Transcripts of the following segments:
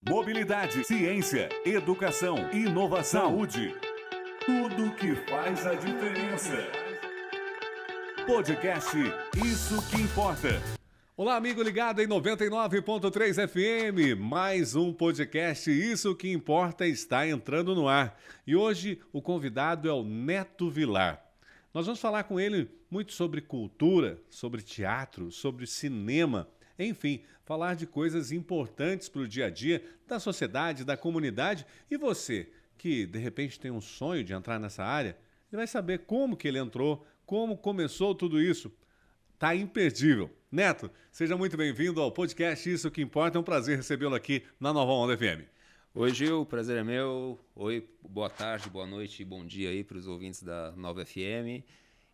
mobilidade, ciência, educação, inovação, saúde. Tudo que faz a diferença. Podcast Isso que Importa. Olá, amigo ligado em 99.3 FM. Mais um podcast Isso que Importa está entrando no ar. E hoje o convidado é o Neto Vilar. Nós vamos falar com ele muito sobre cultura, sobre teatro, sobre cinema, enfim, falar de coisas importantes para o dia a dia da sociedade, da comunidade. E você, que de repente tem um sonho de entrar nessa área, ele vai saber como que ele entrou, como começou tudo isso. Tá imperdível. Neto, seja muito bem-vindo ao podcast Isso que Importa. É um prazer recebê-lo aqui na Nova Onda FM. Oi, Gil, o prazer é meu. Oi, boa tarde, boa noite e bom dia aí para os ouvintes da Nova FM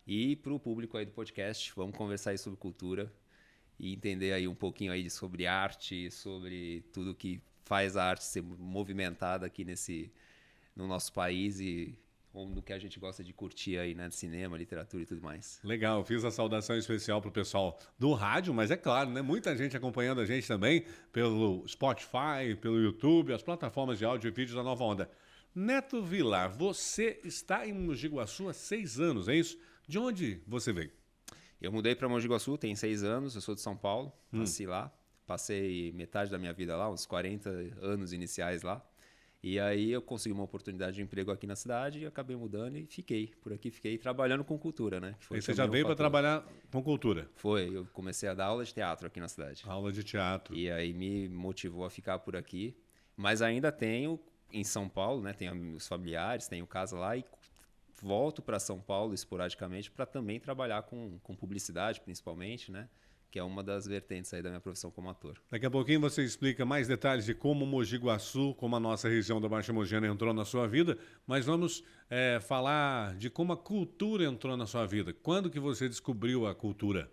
e para o público aí do podcast. Vamos conversar aí sobre cultura e entender aí um pouquinho aí sobre arte, sobre tudo que faz a arte ser movimentada aqui no nosso país e no que a gente gosta de curtir aí, né? De cinema, literatura e tudo mais. Legal, fiz a saudação especial pro pessoal do rádio, mas é claro, né? Muita gente acompanhando a gente também pelo Spotify, pelo YouTube, as plataformas de áudio e vídeo da Nova Onda. Neto Vilar, você está em Mogi Guaçu há 6 anos, é isso? De onde você veio? Eu mudei para Mogi Guaçu, tem 6 anos, eu sou de São Paulo, nasci lá, passei metade da minha vida lá, uns 40 anos iniciais lá. E aí eu consegui uma oportunidade de emprego aqui na cidade e acabei mudando e fiquei por aqui, fiquei trabalhando com cultura, né? E você já veio para trabalhar com cultura? Foi, eu comecei a dar aula de teatro aqui na cidade. Aula de teatro. E aí me motivou a ficar por aqui, mas ainda tenho em São Paulo, né? Tenho os familiares, tenho casa lá e volto para São Paulo esporadicamente para também trabalhar com publicidade, principalmente, né? Que é uma das vertentes aí da minha profissão como ator. Daqui a pouquinho você explica mais detalhes de como Mogi Guaçu, como a nossa região da Baixa Mogiana entrou na sua vida, mas vamos falar de como a cultura entrou na sua vida. Quando que você descobriu a cultura?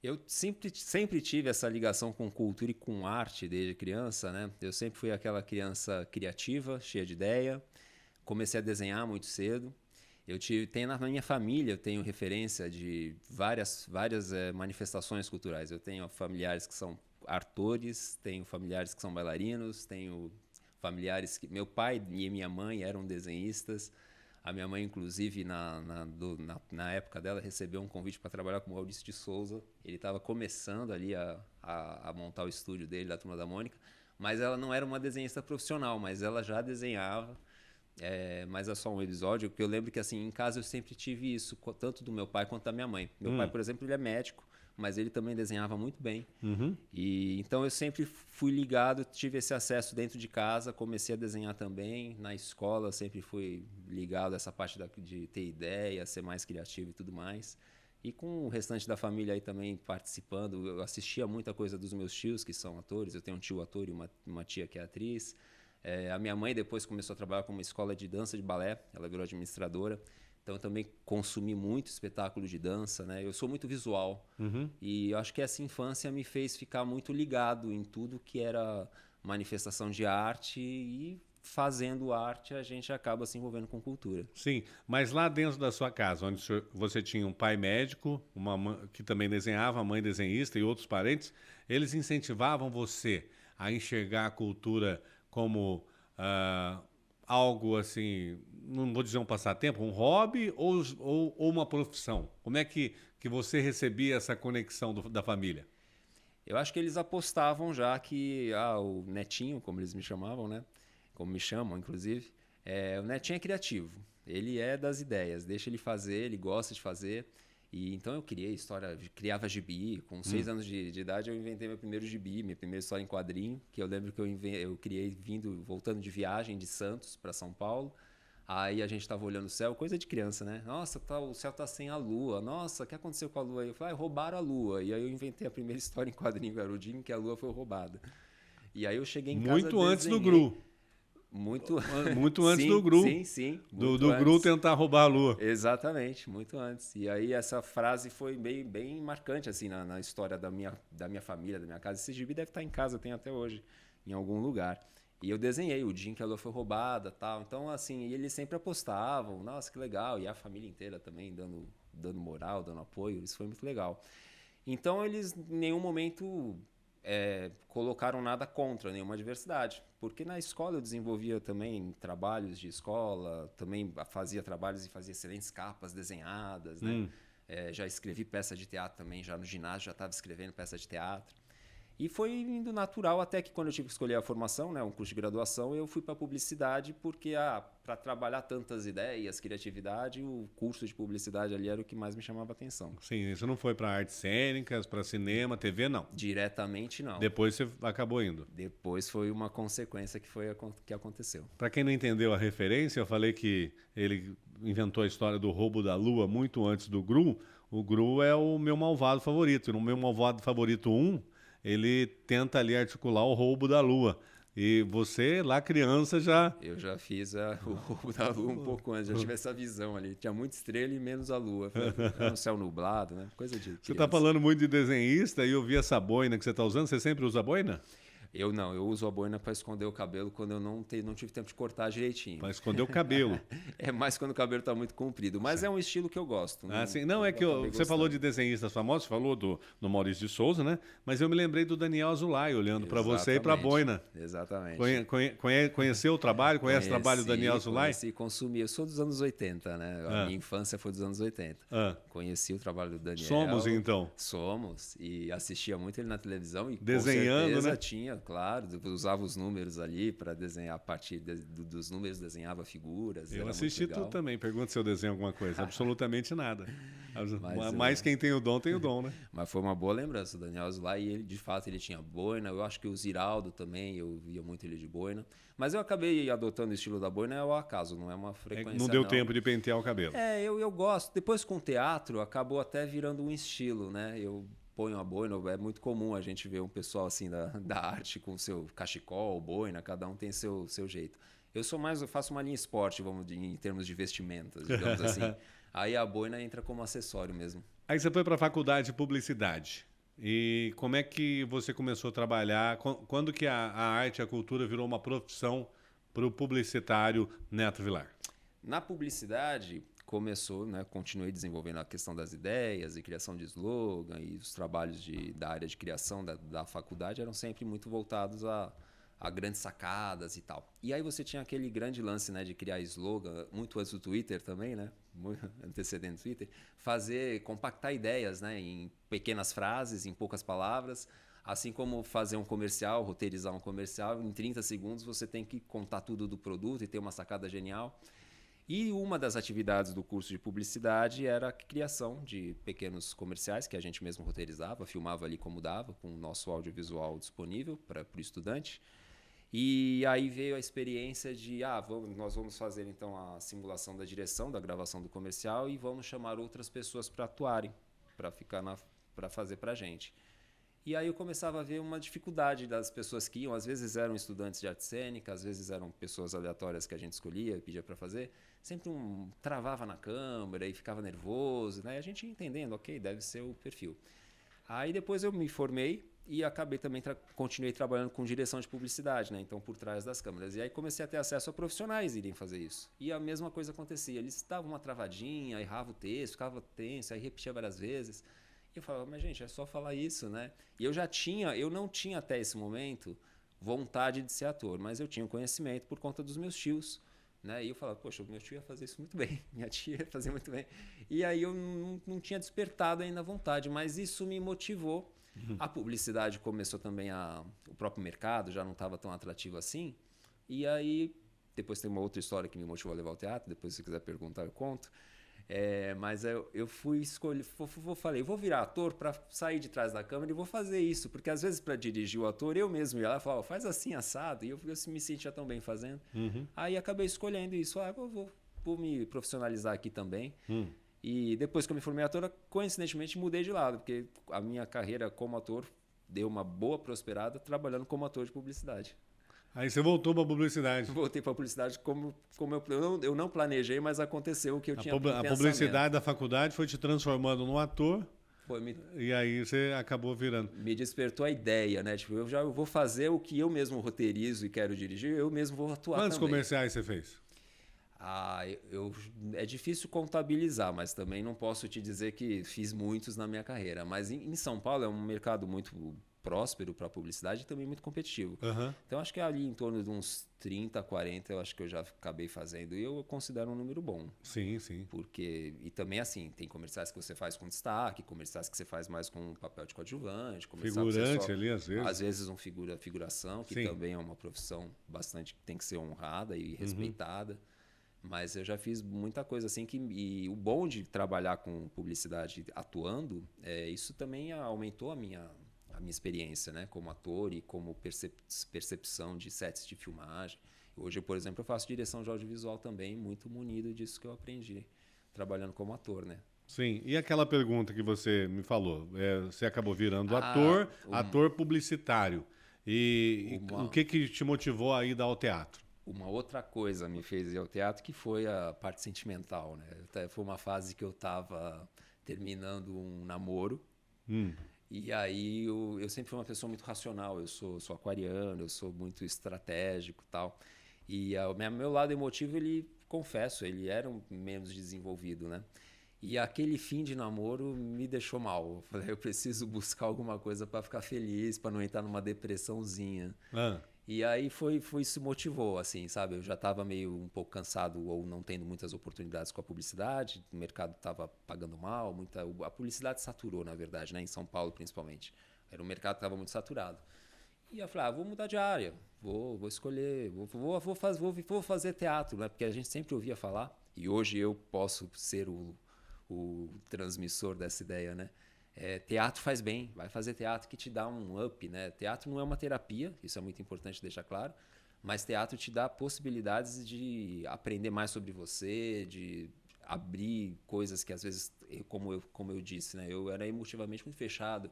Eu sempre tive essa ligação com cultura e com arte desde criança, né? Eu sempre fui aquela criança criativa, cheia de ideia. Comecei a desenhar muito cedo. Tenho na minha família, eu tenho referência de várias manifestações culturais. Eu tenho familiares que são atores, tenho familiares que são bailarinos, tenho familiares que... Meu pai e minha mãe eram desenhistas. A minha mãe, inclusive, na época dela, recebeu um convite para trabalhar com o Maurício de Souza. Ele estava começando ali a montar o estúdio dele, da Turma da Mônica, mas ela não era uma desenhista profissional, mas ela já desenhava. Mas é só um episódio, porque eu lembro que assim, em casa eu sempre tive isso, tanto do meu pai quanto da minha mãe. Meu pai, por exemplo, ele é médico, mas ele também desenhava muito bem. E então eu sempre fui ligado, tive esse acesso dentro de casa, comecei a desenhar também. Na escola eu sempre fui ligado a essa parte de ter ideia, ser mais criativo e tudo mais. E com o restante da família aí também participando, eu assistia muita coisa dos meus tios, que são atores. Eu tenho um tio ator e uma tia que é atriz. A minha mãe depois começou a trabalhar com uma escola de dança de balé, ela virou administradora, então eu também consumi muito espetáculo de dança, né? Eu sou muito visual e eu acho que essa infância me fez ficar muito ligado em tudo que era manifestação de arte e fazendo arte a gente acaba se envolvendo com cultura. Sim, mas lá dentro da sua casa, onde você tinha um pai médico, uma mãe que também desenhava, a mãe desenhista e outros parentes, eles incentivavam você a enxergar a cultura como algo assim, não vou dizer um passatempo, um hobby ou uma profissão? Como é que você recebia essa conexão da família? Eu acho que eles apostavam já que o Netinho, como eles me chamavam, né? Como me chamam, inclusive, o Netinho é criativo. Ele é das ideias, deixa ele fazer, ele gosta de fazer. E então eu criava gibi. Com 6 anos de idade eu inventei meu primeiro gibi, minha primeira história em quadrinho, que eu lembro que eu criei voltando de viagem de Santos para São Paulo. Aí a gente estava olhando o céu, coisa de criança, né? Nossa, o céu tá sem a lua. Nossa, o que aconteceu com a lua? Eu falei, roubaram a lua. E aí eu inventei a primeira história em quadrinho, Garudinho, que a lua foi roubada. E aí eu cheguei em casa, muito antes do Gru. Muito antes do Gru. Sim. Do Gru tentar roubar a lua. Exatamente, muito antes. E aí essa frase foi bem marcante assim na história da minha família, da minha casa. Esse gibi deve estar em casa, tem até hoje, em algum lugar. E eu desenhei o dia em que a lua foi roubada, tal. Então, assim, eles sempre apostavam. Nossa, que legal. E a família inteira também dando moral, dando apoio. Isso foi muito legal. Então, eles em nenhum momento colocaram nada contra, nenhuma diversidade. Porque na escola eu desenvolvia também trabalhos de escola, também fazia trabalhos e fazia excelentes capas desenhadas, né? Já escrevi peça de teatro também, já no ginásio já estava escrevendo peça de teatro. E foi indo natural até que quando eu tive que escolher a formação, né, um curso de graduação, eu fui para publicidade porque para trabalhar tantas ideias, criatividade, o curso de publicidade ali era o que mais me chamava a atenção. Sim, isso não foi para artes cênicas, para cinema, TV, não? Diretamente, não. Depois você acabou indo? Depois foi uma consequência que aconteceu. Para quem não entendeu a referência, eu falei que ele inventou a história do roubo da lua muito antes do Gru. O Gru é o meu malvado favorito. E no meu malvado favorito 1, ele tenta ali articular o roubo da lua. E você, lá criança, já... Eu já fiz o roubo da lua um pouco antes, já tive essa visão ali. Tinha muita estrela e menos a lua. Era um céu nublado, né? Coisa de criança. Você está falando muito de desenhista e eu vi essa boina que você está usando. Você sempre usa boina? Eu não, eu uso a boina para esconder o cabelo quando eu não tive tempo de cortar direitinho. Para esconder o cabelo. É mais quando o cabelo está muito comprido, mas é um estilo que eu gosto. Não, é que você falou de desenhistas famosos, você falou do Maurício de Souza, né? Mas eu me lembrei do Daniel Azulay, olhando para você e para a boina. Exatamente. Conheceu o trabalho? Conhece o trabalho do Daniel Azulay? Conheci, consumi. Eu sou dos anos 80, né? A minha infância foi dos anos 80. Conheci o trabalho do Daniel. Somos, então. Somos. E assistia muito ele na televisão. E desenhando, com certeza né? Tinha, claro. Usava os números ali para desenhar. A partir dos números desenhava figuras. Eu assisti tudo também. Pergunta se eu desenho alguma coisa. Absolutamente nada. Mas quem tem o dom, né? Mas foi uma boa lembrança. O Daniel Azulay, e ele, de fato, ele tinha boina. Eu acho que o Ziraldo também, eu via muito ele de boina. Mas eu acabei adotando o estilo da boina ao acaso, não é uma frequência. Não deu tempo de pentear o cabelo. Eu gosto. Depois com o teatro, acabou até virando um estilo, né? Eu ponho a boina, é muito comum a gente ver um pessoal assim da arte com seu cachecol, boina, cada um tem seu jeito. Eu faço uma linha esporte, em termos de vestimentas, digamos assim. Aí a boina entra como acessório mesmo. Aí você foi para a faculdade de publicidade. E como é que você começou a trabalhar? Quando que a arte e a cultura virou uma profissão para o publicitário Neto Vilar? Na publicidade, começou, né, continuei desenvolvendo a questão das ideias e criação de slogan, e os trabalhos da área de criação da faculdade eram sempre muito voltados a grandes sacadas e tal. E aí você tinha aquele grande lance, né, de criar slogan, muito antes do Twitter também, né, antecedente do Twitter, compactar ideias, né, em pequenas frases, em poucas palavras, assim como fazer um comercial, roteirizar um comercial, em 30 segundos você tem que contar tudo do produto e ter uma sacada genial. E uma das atividades do curso de publicidade era a criação de pequenos comerciais que a gente mesmo roteirizava, filmava ali como dava, com o nosso audiovisual disponível para o estudante. E aí veio a experiência de, nós vamos fazer então a simulação da direção, da gravação do comercial e vamos chamar outras pessoas para atuarem, para fazer para a gente. E aí eu começava a ver uma dificuldade das pessoas que iam, às vezes eram estudantes de arte cênica, às vezes eram pessoas aleatórias que a gente escolhia, pedia para fazer, sempre travava na câmera e ficava nervoso, né? E a gente entendendo, ok, deve ser o perfil. Aí depois eu me formei e acabei também, continuei trabalhando com direção de publicidade, né? Então por trás das câmeras. E aí comecei a ter acesso a profissionais irem fazer isso. E a mesma coisa acontecia, eles davam uma travadinha, errava o texto, ficava tenso, aí repetia várias vezes. E eu falava, mas gente, é só falar isso, né? E eu não tinha até esse momento vontade de ser ator, mas eu tinha o conhecimento por conta dos meus tios, né? E eu falava, poxa, o meu tio ia fazer isso muito bem, minha tia ia fazer muito bem. E aí eu não tinha despertado ainda a vontade, mas isso me motivou. A publicidade começou também, o próprio mercado já não estava tão atrativo assim. E aí, depois tem uma outra história que me motivou a levar ao teatro, depois se você quiser perguntar eu conto. Mas eu fui escolher, falei, vou virar ator para sair de trás da câmera e vou fazer isso, porque às vezes para dirigir o ator eu mesmo ia lá e falava, faz assim assado, e eu me sentia tão bem fazendo. Aí acabei escolhendo isso, vou me profissionalizar aqui também. E depois que eu me formei ator, coincidentemente mudei de lado, porque a minha carreira como ator deu uma boa prosperada trabalhando como ator de publicidade. Aí você voltou para a publicidade. Voltei para a publicidade como eu não planejei, mas aconteceu o que eu tinha pensamento. A publicidade da faculdade foi te transformando num ator. E aí você acabou virando. Me despertou a ideia, né? Tipo, eu vou fazer o que eu mesmo roteirizo e quero dirigir, eu mesmo vou atuar Quantos também. comerciais você fez? É difícil contabilizar, mas também não posso te dizer que fiz muitos na minha carreira. Mas em São Paulo é um mercado muito próspero para a publicidade e também muito competitivo. Aham. Então, acho que ali em torno de uns 30, 40, eu acho que eu já acabei fazendo. E eu considero um número bom. Sim, sim. Porque, e também assim, tem comerciais que você faz com destaque, comerciais que você faz mais com papel de coadjuvante, comercial que você Figurante ali, às vezes. às vezes figuração, que Sim. também é uma profissão bastante que tem que ser honrada e respeitada. Mas eu já fiz muita coisa assim e o bom de trabalhar com publicidade atuando, isso também aumentou a minha experiência, né, como ator e como percepção de sets de filmagem. Hoje, por exemplo, eu faço direção de audiovisual também, muito munido disso que eu aprendi trabalhando como ator, né? Sim. E aquela pergunta que você me falou, você acabou virando Ah, ator publicitário. E o que te motivou a ir ao teatro? Uma outra coisa me fez ir ao teatro, que foi a parte sentimental, né? Foi uma fase que eu estava terminando um namoro. E aí eu sempre fui uma pessoa muito racional. Eu sou aquariano, eu sou muito estratégico e tal. E meu lado emotivo, confesso, ele era menos desenvolvido, né? E aquele fim de namoro me deixou mal. Eu falei, eu preciso buscar alguma coisa para ficar feliz, para não entrar numa depressãozinha. E aí isso motivou, assim, sabe? Eu já estava meio um pouco cansado ou não tendo muitas oportunidades com a publicidade, o mercado estava pagando mal, a publicidade saturou, na verdade, né? Em São Paulo, principalmente. O mercado estava muito saturado. E eu falei, vou mudar de área, vou escolher, vou fazer teatro, né? Porque a gente sempre ouvia falar, e hoje eu posso ser o transmissor dessa ideia, né? Teatro faz bem, vai fazer teatro que te dá um up, né? Teatro não é uma terapia, isso é muito importante deixar claro, mas teatro te dá possibilidades de aprender mais sobre você, de abrir coisas que às vezes, como eu disse, né? Eu era emotivamente muito fechado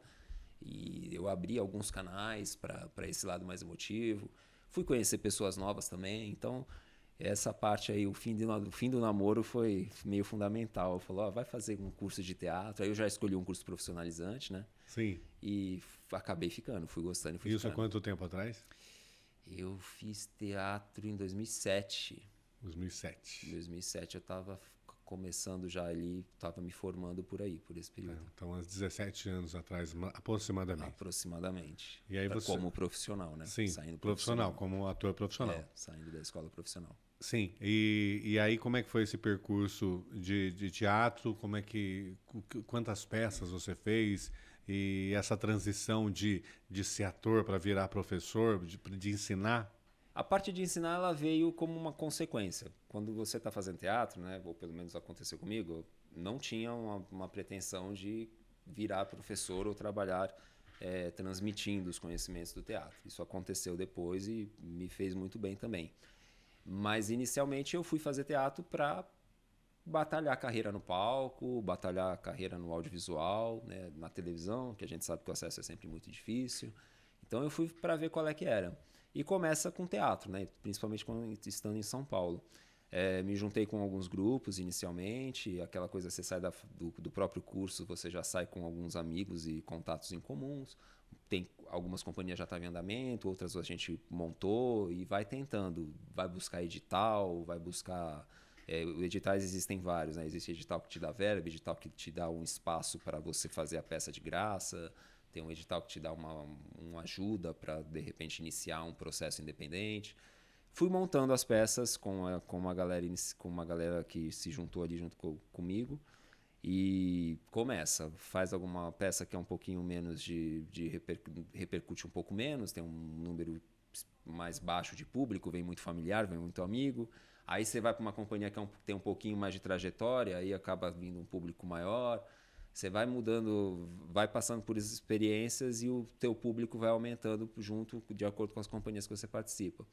e eu abri alguns canais para esse lado mais emotivo. Fui conhecer pessoas novas também, então essa parte aí, o fim do namoro foi meio fundamental. Eu falei, vai fazer um curso de teatro. Aí eu já escolhi um curso profissionalizante, né? Sim. E acabei ficando, fui gostando e fui Isso há ficando. quanto tempo atrás? Eu fiz teatro em 2007. 2007. Em 2007 eu estava começando já ali, estava me formando por aí, por esse período. Então, há 17 anos atrás, aproximadamente. Aproximadamente. E aí você... Como profissional, né? Sim, saindo profissional, como ator profissional. Saindo da escola profissional. Sim, e aí como é que foi esse percurso de teatro? Quantas peças você fez? E essa transição de ser ator para virar professor, de ensinar? A parte de ensinar, ela veio como uma consequência. Quando você está fazendo teatro, né, ou pelo menos aconteceu comigo, não tinha uma pretensão de virar professor ou trabalhar transmitindo os conhecimentos do teatro. Isso aconteceu depois e me fez muito bem também. Mas, inicialmente, eu fui fazer teatro para batalhar a carreira no palco, batalhar a carreira no audiovisual, né, na televisão, que a gente sabe que o acesso é sempre muito difícil. Então, eu fui para ver qual é que era. E começa com teatro, né? Principalmente estando em São Paulo. Me juntei com alguns grupos inicialmente, aquela coisa, você sai do próprio curso, você já sai com alguns amigos e contatos em comuns. Tem algumas companhias já estavam em andamento, outras a gente montou e vai tentando. Vai buscar edital, vai buscar... editais existem vários, né? Existe edital que te dá verba, edital que te dá um espaço para você fazer a peça de graça... Tem um edital que te dá uma ajuda para, de repente, iniciar um processo independente. Fui montando as peças com uma galera que se juntou ali junto comigo. E faz alguma peça que é um pouquinho menos repercute um pouco menos, tem um número mais baixo de público, vem muito familiar, vem muito amigo. Aí você vai para uma companhia que tem um pouquinho mais de trajetória, aí acaba vindo um público maior. Você vai mudando, vai passando por experiências e o teu público vai aumentando junto, de acordo com as companhias que você participa.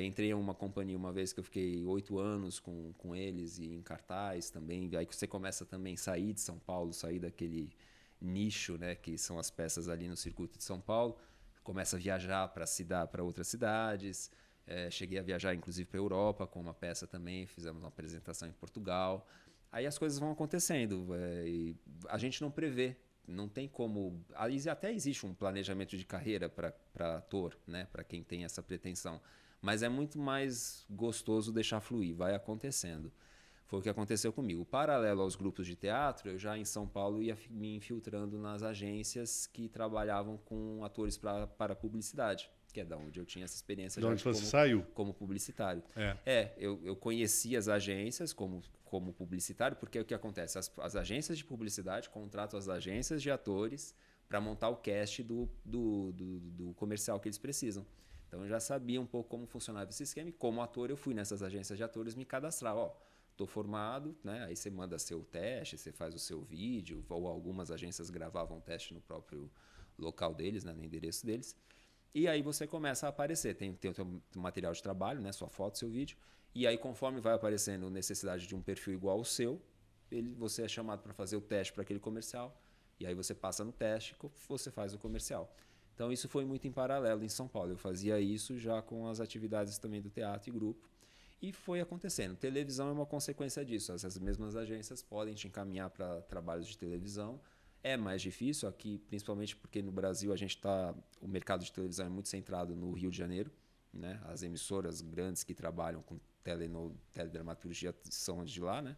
Entrei em uma companhia uma vez que eu fiquei 8 anos com eles e em cartaz também. Aí que você começa também a sair de São Paulo, sair daquele nicho, né, que são as peças ali no circuito de São Paulo. Começa a viajar para outras cidades. Cheguei a viajar inclusive para a Europa com uma peça também. Fizemos uma apresentação em Portugal. Aí as coisas vão acontecendo, e a gente não prevê, não tem como... Até existe um planejamento de carreira para ator, né? Para quem tem essa pretensão, mas é muito mais gostoso deixar fluir, vai acontecendo. Foi o que aconteceu comigo. Paralelo aos grupos de teatro, eu já em São Paulo ia me infiltrando nas agências que trabalhavam com atores para publicidade, que é da onde eu tinha essa experiência De já onde você saiu? como publicitário. É. Eu conhecia as agências como publicitário, porque o que acontece? As agências de publicidade contratam as agências de atores para montar o cast do comercial que eles precisam. Então eu já sabia um pouco como funcionava esse esquema e como ator eu fui nessas agências de atores me cadastrar. Estou formado, né? Aí você manda seu teste, você faz o seu vídeo, ou algumas agências gravavam teste no próprio local deles, né? No endereço deles. E aí você começa a aparecer. Tem o teu material de trabalho, né? Sua foto, seu vídeo. E aí, conforme vai aparecendo necessidade de um perfil igual ao seu, você é chamado para fazer o teste para aquele comercial. E aí você passa no teste e você faz o comercial. Então isso foi muito em paralelo em São Paulo. Eu fazia isso já com as atividades também do teatro e grupo. E foi acontecendo. Televisão é uma consequência disso. Essas mesmas agências podem te encaminhar para trabalhos de televisão. É mais difícil aqui, principalmente porque no Brasil o mercado de televisão é muito centrado no Rio de Janeiro, né? As emissoras grandes que trabalham com teledramaturgia são de lá, né?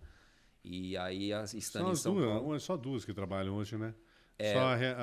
E aí estando em São Paulo... Só duas que trabalham hoje, né?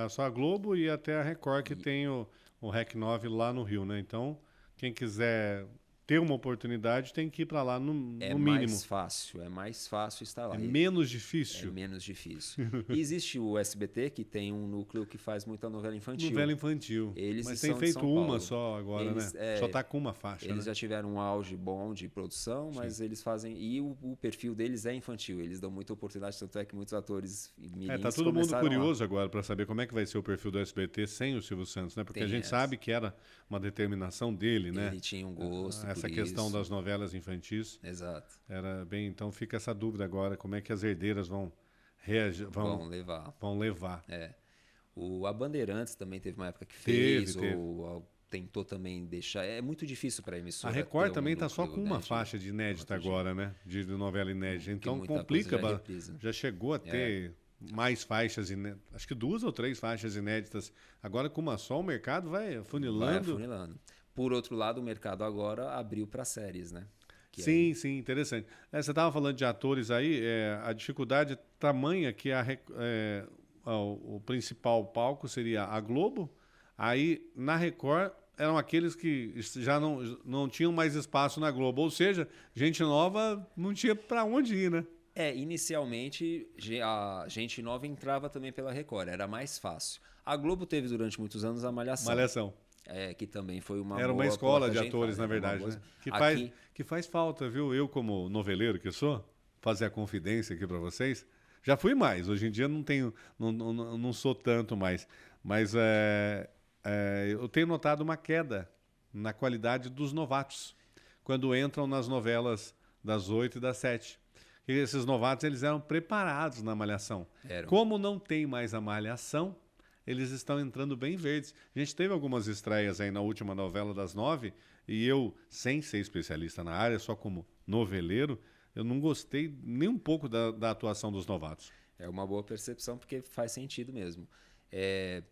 Só a Globo e até a Record, que tem o REC 9 lá no Rio, né? Então, quem quiser ter uma oportunidade tem que ir para lá no mínimo. É mais fácil estar lá. É menos difícil? É menos difícil. E existe o SBT, que tem um núcleo que faz muita novela infantil. Novela infantil. Mas tem feito uma só agora, né? Só está com uma faixa, Eles né? já tiveram um auge bom de produção, mas eles fazem... E o perfil deles é infantil. Eles dão muita oportunidade, tanto é que muitos atores mirins tá todo mundo curioso agora para saber como é que vai ser o perfil do SBT sem o Silvio Santos, né? Porque a gente sabe que era uma determinação dele, né? Ele tinha um gosto essa questão das novelas infantis. Exato. Era bem, então fica essa dúvida agora, como é que as herdeiras vão reagir, vão levar. A Bandeirantes também teve uma época que fez, ou tentou também deixar. É muito difícil para a emissora. A Record também está só com uma faixa de inédita agora, né? De novela inédita. Então complica. Já chegou a ter mais faixas, acho que 2 ou 3 faixas inéditas. Agora com uma só, o mercado vai afunilando. Por outro lado, o mercado agora abriu para séries, né? Sim, interessante. Você estava falando de atores aí, a dificuldade é tamanha que o principal palco seria a Globo, aí na Record eram aqueles que já não tinham mais espaço na Globo, ou seja, gente nova não tinha para onde ir, né? Inicialmente a gente nova entrava também pela Record, era mais fácil. A Globo teve durante muitos anos a Malhação. Que também foi uma Era uma escola de atores, na verdade, né? Que faz falta, viu? Eu, como noveleiro que sou, fazer a confidência aqui para vocês, já fui mais. Hoje em dia não sou tanto mais. Mas eu tenho notado uma queda na qualidade dos novatos, quando entram nas novelas das 8 e das 7. E esses novatos, eles eram preparados na Malhação. Como não tem mais a Malhação, eles estão entrando bem verdes. A gente teve algumas estreias aí na última novela das 9, e eu, sem ser especialista na área, só como noveleiro, eu não gostei nem um pouco da atuação dos novatos. É uma boa percepção, porque faz sentido mesmo.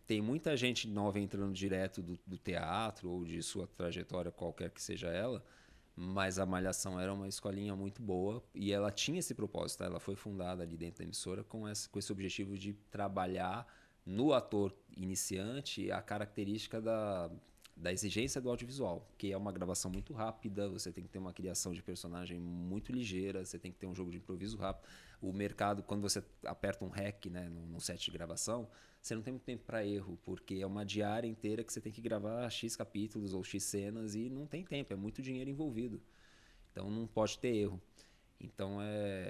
Tem muita gente nova entrando direto do teatro ou de sua trajetória, qualquer que seja ela, mas a Malhação era uma escolinha muito boa e ela tinha esse propósito. Ela foi fundada ali dentro da emissora com esse objetivo de trabalhar no ator iniciante a característica da exigência do audiovisual, que é uma gravação muito rápida, você tem que ter uma criação de personagem muito ligeira, você tem que ter um jogo de improviso rápido. O mercado, quando você aperta um REC, né, num set de gravação, você não tem muito tempo para erro, porque é uma diária inteira que você tem que gravar X capítulos ou X cenas e não tem tempo, é muito dinheiro envolvido. Então não pode ter erro. Então,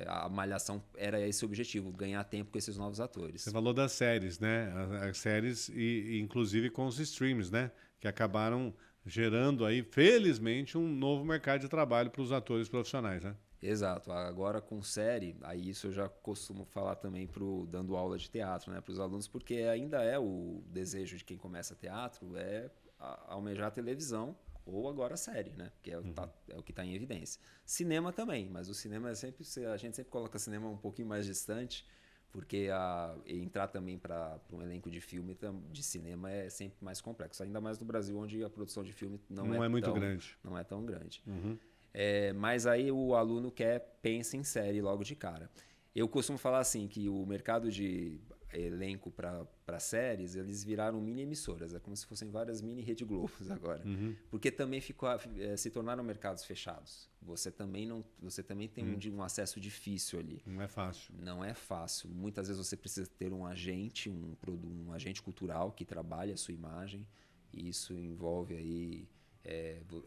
a Malhação era esse o objetivo, ganhar tempo com esses novos atores. Você falou das séries, né? As séries, e inclusive com os streams, né? Que acabaram gerando aí, felizmente, um novo mercado de trabalho para os atores profissionais, né? Exato. Agora com série, aí isso eu já costumo falar também dando aula de teatro, né? Para os alunos, porque ainda é o desejo de quem começa teatro, almejar a televisão, ou agora a série, né? Que é o que está em evidência. Cinema também, mas o cinema a gente sempre coloca cinema um pouquinho mais distante, porque entrar também para um elenco de filme, de cinema, é sempre mais complexo. Ainda mais no Brasil, onde a produção de filme não é muito grande. Não é tão grande. Uhum. Mas aí o aluno pensa em série logo de cara. Eu costumo falar assim que o mercado de elenco para séries, eles viraram mini emissoras. É como se fossem várias mini Rede Globos agora. Porque também se tornaram mercados fechados. Você também tem um acesso difícil ali. Não é fácil. Não é fácil. Muitas vezes você precisa ter um agente, um agente cultural que trabalhe a sua imagem. E isso envolve aí...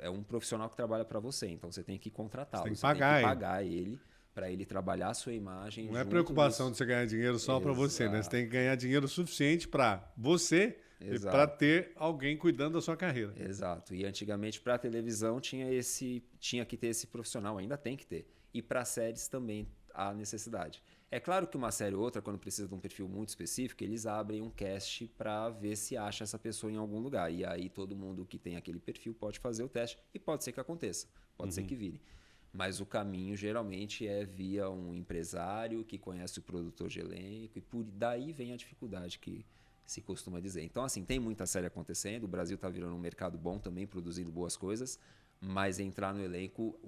É um profissional que trabalha para você. Então você tem que contratá-lo. Você tem Você que tem que pagar ele para ele trabalhar a sua imagem. Não é preocupação de você ganhar dinheiro só para você, né? Você tem que ganhar dinheiro suficiente para você e para ter alguém cuidando da sua carreira. Exato. E antigamente para a televisão tinha que ter esse profissional, ainda tem que ter. E para séries também há necessidade. É claro que uma série ou outra, quando precisa de um perfil muito específico, eles abrem um cast para ver se acha essa pessoa em algum lugar. E aí todo mundo que tem aquele perfil pode fazer o teste e pode ser que aconteça, pode ser que vire. Mas o caminho geralmente é via um empresário que conhece o produtor de elenco e por daí vem a dificuldade que se costuma dizer. Então, assim, tem muita série acontecendo, o Brasil está virando um mercado bom também, produzindo boas coisas, mas entrar no elenco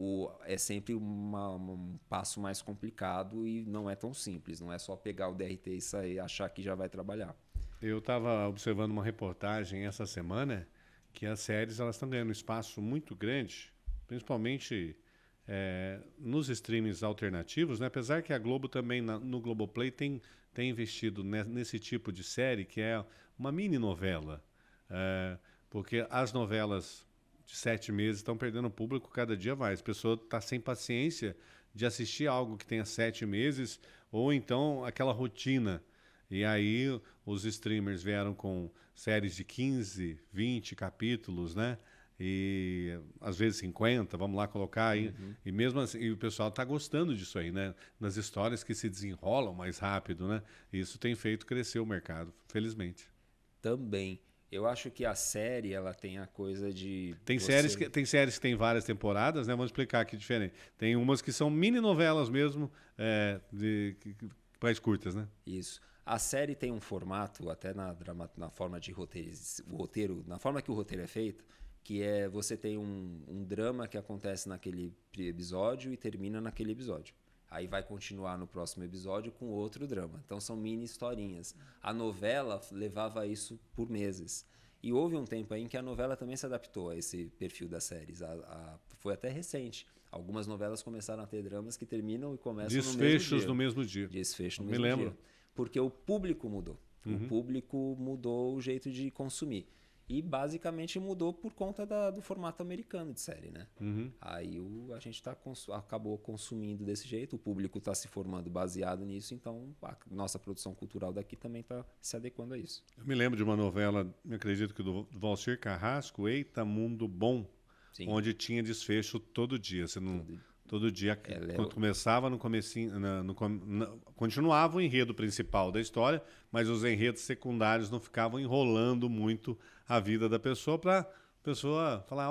é sempre um passo mais complicado e não é tão simples, não é só pegar o DRT e sair, achar que já vai trabalhar. Eu estava observando uma reportagem essa semana que as séries elas estão ganhando um espaço muito grande, principalmente... nos streamings alternativos, né? Apesar que a Globo também, no Globoplay, tem investido nesse tipo de série, que é uma mini novela. Porque as novelas de 7 meses estão perdendo público cada dia mais. A pessoa está sem paciência de assistir algo que tenha 7 meses, ou então aquela rotina. E aí os streamers vieram com séries de 15, 20 capítulos, né? E às vezes 50, vamos lá colocar aí. E mesmo assim, e o pessoal está gostando disso aí, né? Nas histórias que se desenrolam mais rápido, né? Isso tem feito crescer o mercado, felizmente. Também. Eu acho que a série ela tem a coisa de... Tem séries que tem várias temporadas, né? Vamos explicar aqui diferente. Tem umas que são mini novelas mesmo, mais curtas, né? Isso. A série tem um formato, até na forma de roteiro, na forma que o roteiro é feito, que você tem um drama que acontece naquele episódio e termina naquele episódio. Aí vai continuar no próximo episódio com outro drama. Então são mini historinhas. A novela levava isso por meses. E houve um tempo aí em que a novela também se adaptou a esse perfil das séries. Foi até recente. Algumas novelas começaram a ter dramas que terminam e começam Desfechos no mesmo dia. Desfecho no mesmo dia. Porque o público mudou. O público mudou o jeito de consumir. E basicamente mudou por conta do formato americano de série, né? Aí a gente acabou consumindo desse jeito, o público está se formando baseado nisso, então a nossa produção cultural daqui também está se adequando a isso. Eu me lembro de uma novela, eu acredito que do Valcir Carrasco, Eita Mundo Bom, sim, onde tinha desfecho todo dia. Você não... Todo dia, quando começava no comecinho, continuava o enredo principal da história, mas os enredos secundários não ficavam enrolando muito a vida da pessoa para a pessoa falar,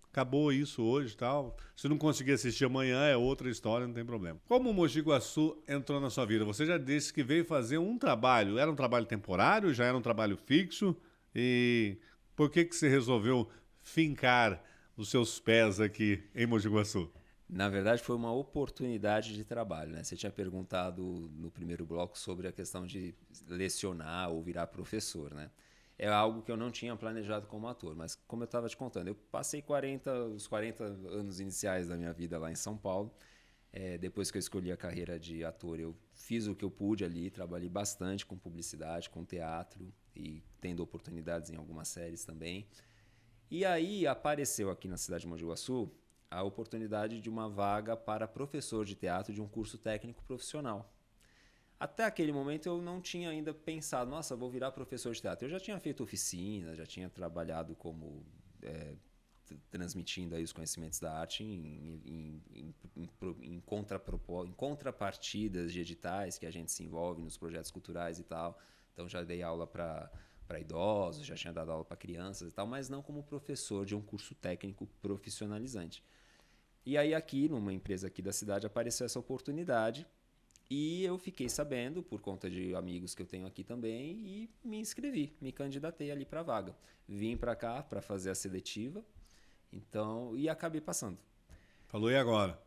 acabou isso hoje e tal. Se não conseguir assistir amanhã, é outra história, não tem problema. Como o Mogi Guaçu entrou na sua vida? Você já disse que veio fazer um trabalho. Era um trabalho temporário? Já era um trabalho fixo? E por que você resolveu fincar os seus pés aqui em Mogi Guaçu? Na verdade, foi uma oportunidade de trabalho, né? Você tinha perguntado no primeiro bloco sobre a questão de lecionar ou virar professor, né? É algo que eu não tinha planejado como ator, mas como eu estava te contando, eu passei os 40 anos iniciais da minha vida lá em São Paulo. Depois que eu escolhi a carreira de ator, eu fiz o que eu pude ali, trabalhei bastante com publicidade, com teatro e tendo oportunidades em algumas séries também. E aí apareceu aqui na cidade de Mogi Guaçu a oportunidade de uma vaga para professor de teatro de um curso técnico profissional. Até aquele momento eu não tinha ainda pensado, nossa, vou virar professor de teatro. Eu já tinha feito oficina, já tinha trabalhado como transmitindo aí os conhecimentos da arte em contrapartidas de editais que a gente se envolve nos projetos culturais e tal. Então já dei aula para idosos, já tinha dado aula para crianças e tal, mas não como professor de um curso técnico profissionalizante. E aí aqui, numa empresa aqui da cidade, apareceu essa oportunidade e eu fiquei sabendo, por conta de amigos que eu tenho aqui também, e me inscrevi, me candidatei ali para a vaga. Vim para cá para fazer a seletiva, então, e acabei passando. Falou, e agora?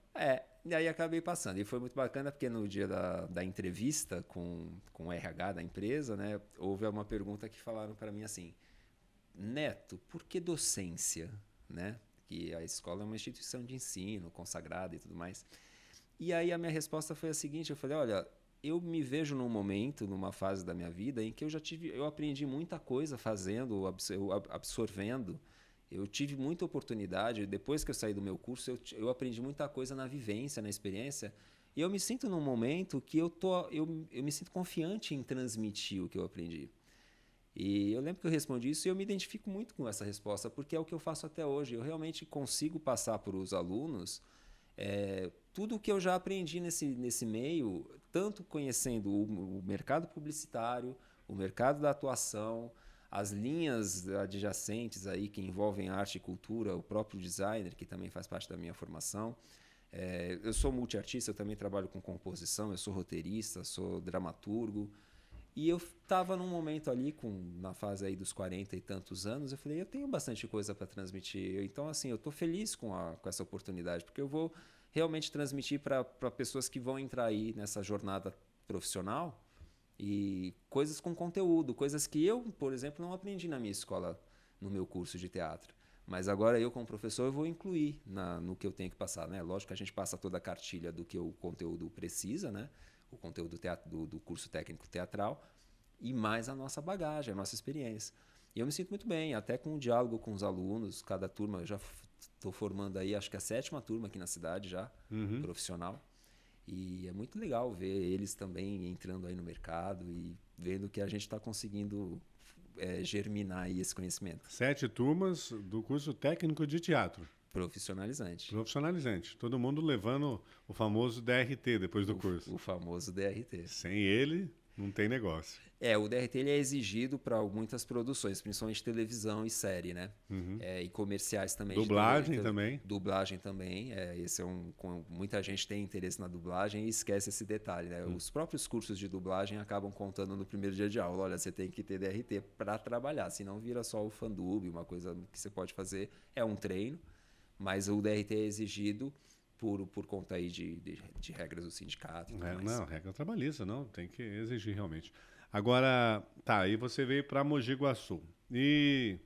E aí acabei passando. E foi muito bacana porque no dia da entrevista com o RH da empresa, né, houve uma pergunta que falaram para mim assim, Neto, por que docência? Né? Que a escola é uma instituição de ensino, consagrada e tudo mais. E aí a minha resposta foi a seguinte, eu falei, olha, eu me vejo num momento, numa fase da minha vida em que eu aprendi muita coisa fazendo, absorvendo. Eu tive muita oportunidade, depois que eu saí do meu curso, eu aprendi muita coisa na vivência, na experiência, e eu me sinto num momento que eu me sinto confiante em transmitir o que eu aprendi. E eu lembro que eu respondi isso e eu me identifico muito com essa resposta, porque é o que eu faço até hoje. Eu realmente consigo passar para os alunos tudo o que eu já aprendi nesse meio, tanto conhecendo o mercado publicitário, o mercado da atuação, as linhas adjacentes aí que envolvem arte e cultura, o próprio designer, que também faz parte da minha formação. Eu sou multiartista, eu também trabalho com composição, eu sou roteirista, sou dramaturgo. E eu estava num momento ali, na fase aí dos 40 e tantos anos, eu falei, eu tenho bastante coisa para transmitir. Então, assim, eu estou feliz com essa oportunidade, porque eu vou realmente transmitir para pessoas que vão entrar aí nessa jornada profissional e coisas com conteúdo, coisas que eu, por exemplo, não aprendi na minha escola, no meu curso de teatro. Mas agora eu, como professor, eu vou incluir no que eu tenho que passar, né? Lógico que a gente passa toda a cartilha do que o conteúdo precisa, né? O conteúdo do curso técnico teatral, e mais a nossa bagagem, a nossa experiência. E eu me sinto muito bem, até com o diálogo com os alunos, cada turma, eu já estou formando aí, acho que a 7ª turma aqui na cidade já, profissional. E é muito legal ver eles também entrando aí no mercado e vendo que a gente está conseguindo germinar aí esse conhecimento. 7 turmas do curso técnico de teatro. Profissionalizante. Profissionalizante. Todo mundo levando o famoso DRT depois do curso. O famoso DRT. Sem ele, não tem negócio. O DRT ele é exigido para muitas produções, principalmente televisão e série, né? E comerciais também. Dublagem também. Dublagem também. Esse muita gente tem interesse na dublagem e esquece esse detalhe, né? Os próprios cursos de dublagem acabam contando no primeiro dia de aula. Olha, você tem que ter DRT para trabalhar, senão vira só o fandub, uma coisa que você pode fazer. É um treino, mas o DRT é exigido por conta aí de regras do sindicato. Não, regra trabalhista, não. Tem que exigir realmente. Agora, tá, aí você veio para Mogi Guaçu e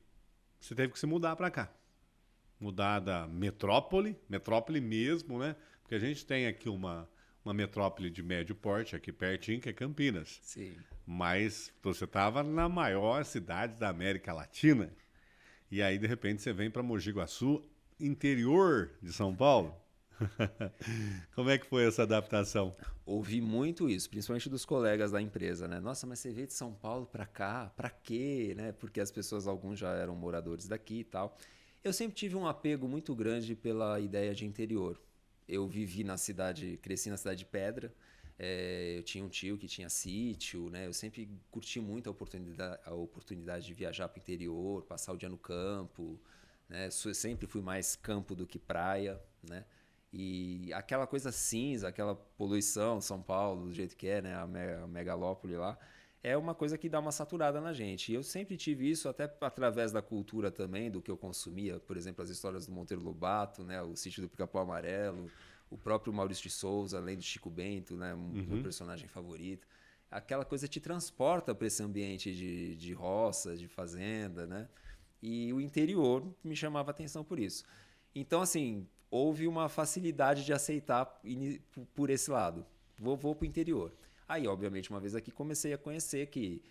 você teve que se mudar para cá. Mudar da metrópole mesmo, né? Porque a gente tem aqui uma metrópole de médio porte, aqui pertinho, que é Campinas. Sim. Mas você estava na maior cidade da América Latina e aí, de repente, você vem para Mogi Guaçu, interior de São Paulo. Como é que foi essa adaptação? Ouvi muito isso, principalmente dos colegas da empresa, né? Nossa, mas você veio de São Paulo para cá, para quê? Né? Porque as pessoas, alguns já eram moradores daqui e tal. Eu sempre tive um apego muito grande pela ideia de interior. Eu vivi na cidade, cresci na cidade de Pedra. Eu tinha um tio que tinha sítio, né? Eu sempre curti muito a oportunidade de viajar para o interior, passar o dia no campo, né? Eu sempre fui mais campo do que praia, né? E aquela coisa cinza, aquela poluição, São Paulo, do jeito que é, né? A megalópole lá, é uma coisa que dá uma saturada na gente. E eu sempre tive isso até através da cultura também, do que eu consumia. Por exemplo, as histórias do Monteiro Lobato, né? O Sítio do Pica-Pau Amarelo, o próprio Maurício de Souza, além do Chico Bento, né? Meu personagem favorito. Aquela coisa te transporta para esse ambiente de roça, de fazenda, né? E o interior me chamava atenção por isso. Então, assim, houve uma facilidade de aceitar por esse lado. Vou para o interior. Aí, obviamente, uma vez aqui comecei a conhecer que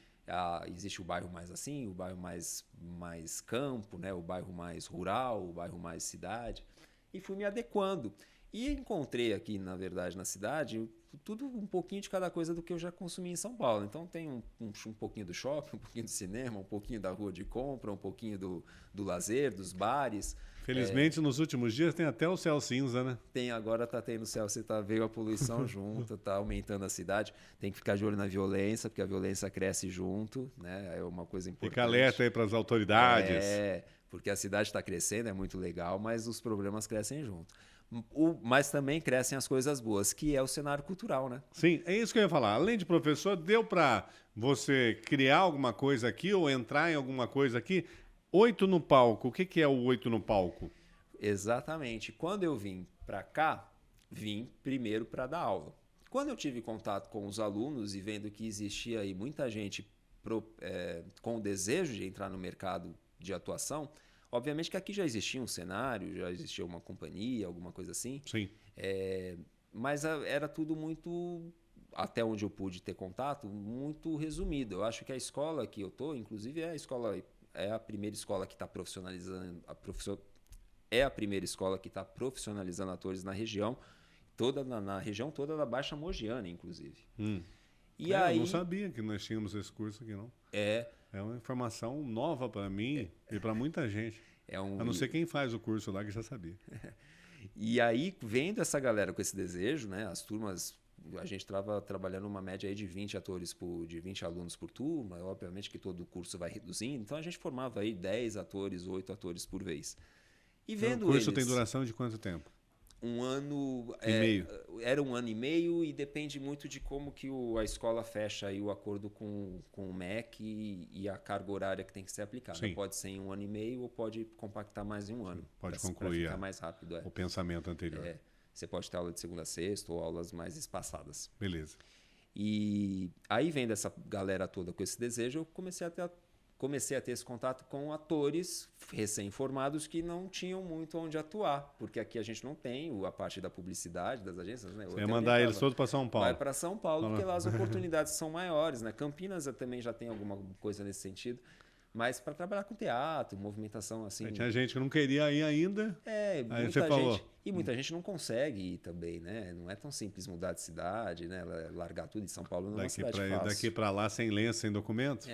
existe o bairro mais assim, o bairro mais campo, né? O bairro mais rural, o bairro mais cidade. E fui me adequando. E encontrei aqui, na verdade, na cidade, tudo um pouquinho de cada coisa do que eu já consumi em São Paulo. Então tem um pouquinho do shopping, um pouquinho do cinema, um pouquinho da rua de compra, um pouquinho do lazer, dos bares. Felizmente, nos últimos dias tem até o céu cinza, né? Agora tá tendo céu, veio a poluição junto, tá aumentando a cidade. Tem que ficar de olho na violência, porque a violência cresce junto, né? É uma coisa importante. Fica alerta aí para as autoridades. Porque a cidade está crescendo, é muito legal, mas os problemas crescem junto. Mas também crescem as coisas boas, que é o cenário cultural, né? Sim, é isso que eu ia falar. Além de professor, deu para você criar alguma coisa aqui ou entrar em alguma coisa aqui? 8 no palco. O que é o 8 no palco? Exatamente. Quando eu vim para cá, vim primeiro para dar aula. Quando eu tive contato com os alunos e vendo que existia aí muita gente com o desejo de entrar no mercado de atuação, obviamente que aqui já existia um cenário, já existia uma companhia, alguma coisa assim. Sim. Mas era tudo muito, até onde eu pude ter contato, muito resumido. Eu acho que a escola que eu estou, inclusive, é a primeira escola que está profissionalizando, é a primeira escola que está profissionalizando atores na região, na região toda da Baixa Mogiana, inclusive. E aí, eu não sabia que nós tínhamos esse curso aqui, não. É uma informação nova para mim e para muita gente. A não ser quem faz o curso lá que já sabia. E aí, vendo essa galera com esse desejo, né, as turmas, a gente estava trabalhando uma média aí de 20 alunos por turma, obviamente que todo o curso vai reduzindo, então a gente formava aí 10 atores, 8 atores por vez. E vendo o curso tem duração de quanto tempo? Um ano e meio. Era 1 ano e meio e depende muito de como que a escola fecha aí o acordo com o MEC e a carga horária que tem que ser aplicada. Sim. Pode ser em 1 ano e meio ou pode compactar mais em 1 ano. Pode concluir ficar mais rápido. O pensamento anterior. Você pode ter aula de segunda a sexta ou aulas mais espaçadas. Beleza. E aí, vendo essa galera toda com esse desejo, eu comecei a ter esse contato com atores recém-formados que não tinham muito onde atuar, porque aqui a gente não tem a parte da publicidade das agências, né? Você ia mandar eles todos para São Paulo. Vai para São Paulo, porque lá as oportunidades são maiores, né? Campinas também já tem alguma coisa nesse sentido, mas para trabalhar com teatro, movimentação assim. Tinha gente que não queria ir ainda. Aí muita gente, falou. E muita gente não consegue ir também, né? Não é tão simples mudar de cidade, né? Largar tudo em São Paulo não é uma cidade fácil. Daqui para lá sem lenço, sem documento?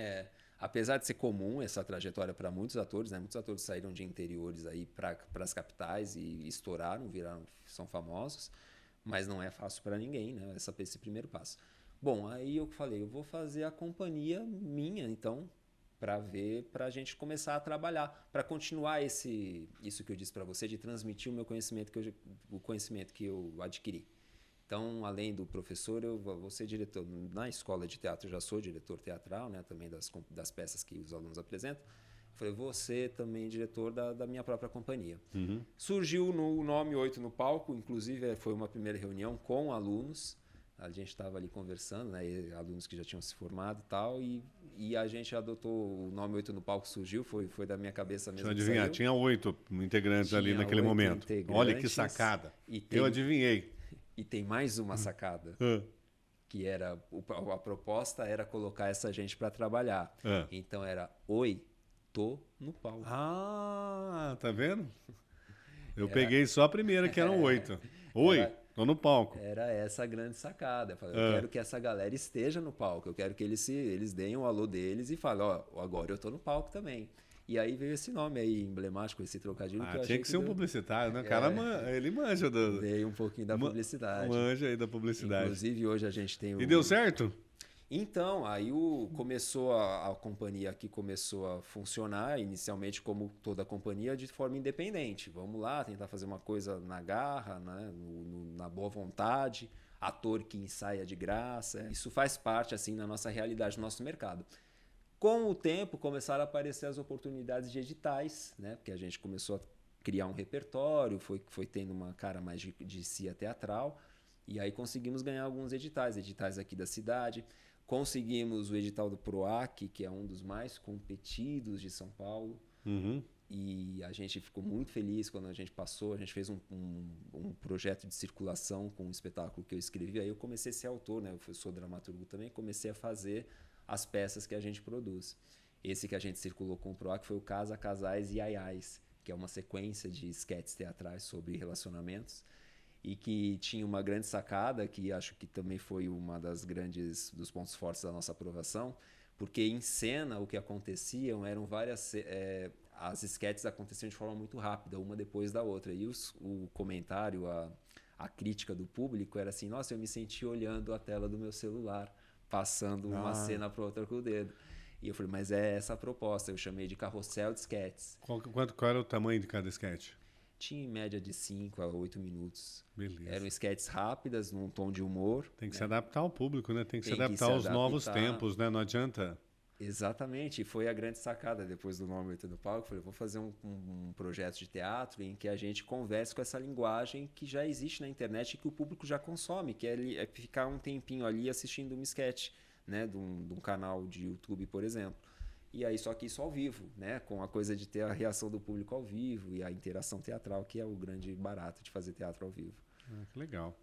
Apesar de ser comum essa trajetória para muitos atores, né? Muitos atores saíram de interiores aí para as capitais e estouraram, são famosos, mas não é fácil para ninguém, né? Esse primeiro passo. Bom, aí eu falei, eu vou fazer a companhia minha, então, para a gente começar a trabalhar, para continuar isso que eu disse para você, de transmitir o conhecimento que eu adquiri. Então, além do professor, eu vou ser diretor. Na escola de teatro, eu já sou diretor teatral, né, também das peças que os alunos apresentam. Eu falei, vou ser também diretor da minha própria companhia. Surgiu o nome 8 no Palco, inclusive foi uma primeira reunião com alunos. A gente estava ali conversando, né, alunos que já tinham se formado e tal, e a gente adotou o nome 8 no Palco, surgiu, foi da minha cabeça mesmo. Deixa eu adivinhar, tinha 8 integrantes ali naquele momento. Olha que sacada. Eu adivinhei. E tem mais uma sacada, que era a proposta era colocar essa gente para trabalhar. Então era Oi, tô no palco. Tá vendo? Eu peguei só a primeira, que eram 8. Oi, tô no palco. Era essa a grande sacada. Eu falei, eu quero que essa galera esteja no palco. Eu quero que eles deem o alô deles e falem, agora eu tô no palco também. E aí veio esse nome aí, emblemático, esse trocadilho. Que eu achei tinha que ser um publicitário, né? O cara, ele manja. Veio um pouquinho da publicidade. Manja aí da publicidade. Inclusive, hoje a gente tem E deu certo? Então, aí a companhia aqui começou a funcionar, inicialmente como toda a companhia, de forma independente. Vamos lá, tentar fazer uma coisa na garra, né? Na boa vontade, ator que ensaia de graça. Isso faz parte, assim, da nossa realidade, do nosso mercado. Com o tempo, começaram a aparecer as oportunidades de editais, né? Porque a gente começou a criar um repertório, foi tendo uma cara mais de cia teatral, e aí conseguimos ganhar alguns editais aqui da cidade. Conseguimos o edital do PROAC, que é um dos mais competidos de São Paulo. E a gente ficou muito feliz quando a gente passou. A gente fez um projeto de circulação com um espetáculo que eu escrevi. Aí eu comecei a ser autor, né? Eu sou dramaturgo também, comecei a fazer as peças que a gente produz. Esse que a gente circulou com o PROAC foi o Casa, Casais e Aiais, que é uma sequência de esquetes teatrais sobre relacionamentos e que tinha uma grande sacada, que acho que também foi uma dos pontos fortes da nossa aprovação, porque em cena o que aconteciam eram as esquetes aconteciam de forma muito rápida, uma depois da outra, e o comentário, a crítica do público era assim, nossa, eu me senti olhando a tela do meu celular, passando uma cena para outra com o dedo. E eu falei, mas é essa a proposta. Eu chamei de carrossel de sketches. Qual era o tamanho de cada sketch? Tinha em média de 5 a 8 minutos. Beleza. Eram sketches rápidas, num tom de humor. Tem que se adaptar ao público, né? Tem que se adaptar aos novos tempos, né? Não adianta Exatamente, e foi a grande sacada depois do nome Oito no Palco. Falei, vou fazer um projeto de teatro em que a gente converse com essa linguagem que já existe na internet e que o público já consome, que é ficar um tempinho ali assistindo um sketch, né, de um canal de YouTube, por exemplo. E aí, só que isso ao vivo, né, com a coisa de ter a reação do público ao vivo e a interação teatral, que é o grande barato de fazer teatro ao vivo. Que legal.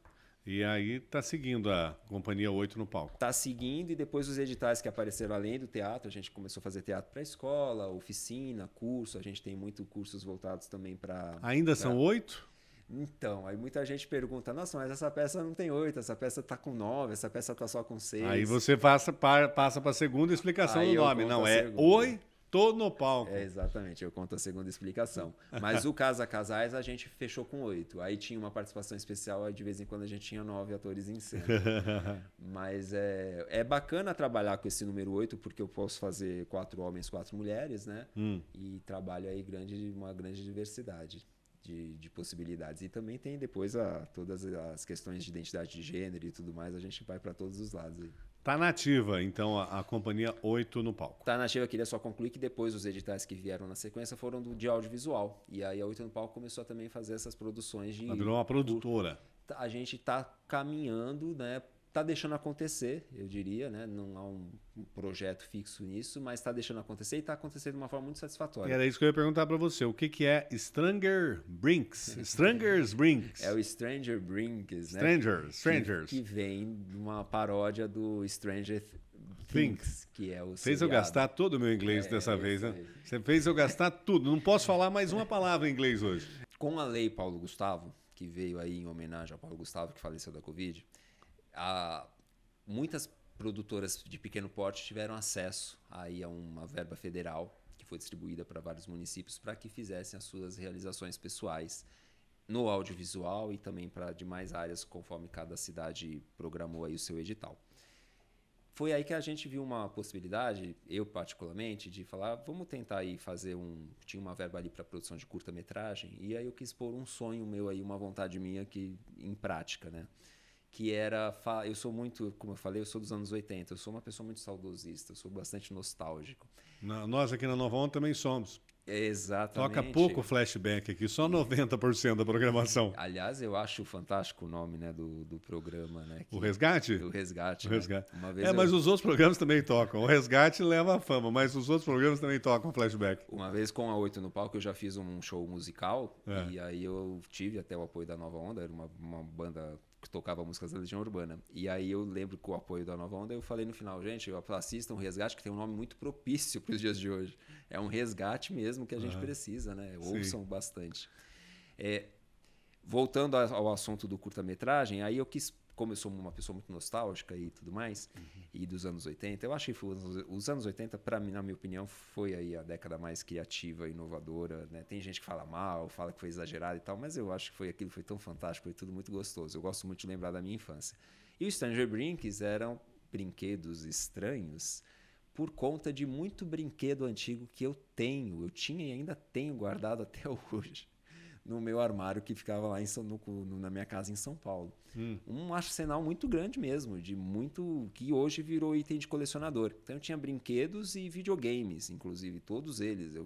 E aí tá seguindo a Companhia 8 no Palco. Tá seguindo, e depois os editais que apareceram além do teatro, a gente começou a fazer teatro para escola, oficina, curso. A gente tem muito cursos voltados também para... Ainda são 8? Então, aí muita gente pergunta, nossa, mas essa peça não tem 8, essa peça tá com 9, essa peça tá só com 6. Aí você passa para a segunda explicação Aí do eu nome. conto Não, a é segunda. 8 no Palco. É, exatamente, eu conto a segunda explicação. Mas o Casa Casais a gente fechou com 8. Aí tinha uma participação especial, aí de vez em quando a gente tinha 9 atores em cena. Mas é bacana trabalhar com esse número 8, porque eu posso fazer 4 homens, 4 mulheres, né? E trabalho aí uma grande diversidade de possibilidades. E também tem depois todas as questões de identidade de gênero e tudo mais, a gente vai para todos os lados aí. Tá nativa, então, a Companhia 8 no Palco. Tá nativa, queria só concluir que depois os editais que vieram na sequência foram de audiovisual. E aí a 8 no Palco começou a também fazer essas produções de... Ela virou uma produtora. A gente tá caminhando, né? Tá deixando acontecer, eu diria, né? Não há um projeto fixo nisso, mas tá deixando acontecer e tá acontecendo de uma forma muito satisfatória. Era isso que eu ia perguntar para você. O que é Stranger Brinks? Strangers Brinks. É o Stranger Brinks, né? Strangers. Que vem de uma paródia do Stranger Things, que é o Fez eu seriado. gastar todo o meu inglês dessa vez, né? Você fez eu gastar tudo. Não posso falar mais uma palavra em inglês hoje. Com a Lei Paulo Gustavo, que veio aí em homenagem ao Paulo Gustavo, que faleceu da Covid, muitas produtoras de pequeno porte tiveram acesso aí a uma verba federal que foi distribuída para vários municípios para que fizessem as suas realizações pessoais no audiovisual e também para demais áreas, conforme cada cidade programou aí o seu edital. Foi aí que a gente viu uma possibilidade, eu particularmente, de falar, vamos tentar aí fazer tinha uma verba ali para produção de curta-metragem, e aí eu quis pôr um sonho meu aí, uma vontade minha em prática, né? Que era, eu sou muito, como eu falei, eu sou dos anos 80, eu sou uma pessoa muito saudosista, eu sou bastante nostálgico. Nós aqui na Nova Onda também somos. Exatamente. Toca pouco flashback aqui, só 90% da programação. Aliás, eu acho fantástico o nome, né, do programa, né? O Resgate? O Resgate. O né? Resgate. Uma vez mas os outros programas também tocam. O Resgate leva a fama, mas os outros programas também tocam flashback. Uma vez com a 8 no Palco eu já fiz um show musical e aí eu tive até o apoio da Nova Onda, era uma banda que tocava músicas da Legião Urbana. E aí eu lembro que o apoio da Nova Onda, eu falei no final, gente, assistam um Resgate, que tem um nome muito propício para os dias de hoje. É um resgate mesmo que a gente precisa, né? Ouçam bastante. Voltando ao assunto do curta-metragem, aí eu quis, como eu sou uma pessoa muito nostálgica e tudo mais, e dos anos 80, eu acho que os anos 80, para mim, na minha opinião, foi aí a década mais criativa, inovadora, né? Tem gente que fala mal, fala que foi exagerado e tal, mas eu acho que aquilo foi tão fantástico, foi tudo muito gostoso. Eu gosto muito de lembrar da minha infância. E os Stranger Brinks eram brinquedos estranhos por conta de muito brinquedo antigo que eu tinha e ainda tenho guardado até hoje no meu armário que ficava lá na minha casa em São Paulo. Um arsenal muito grande mesmo, que hoje virou item de colecionador. Então eu tinha brinquedos e videogames, inclusive, todos eles. Eu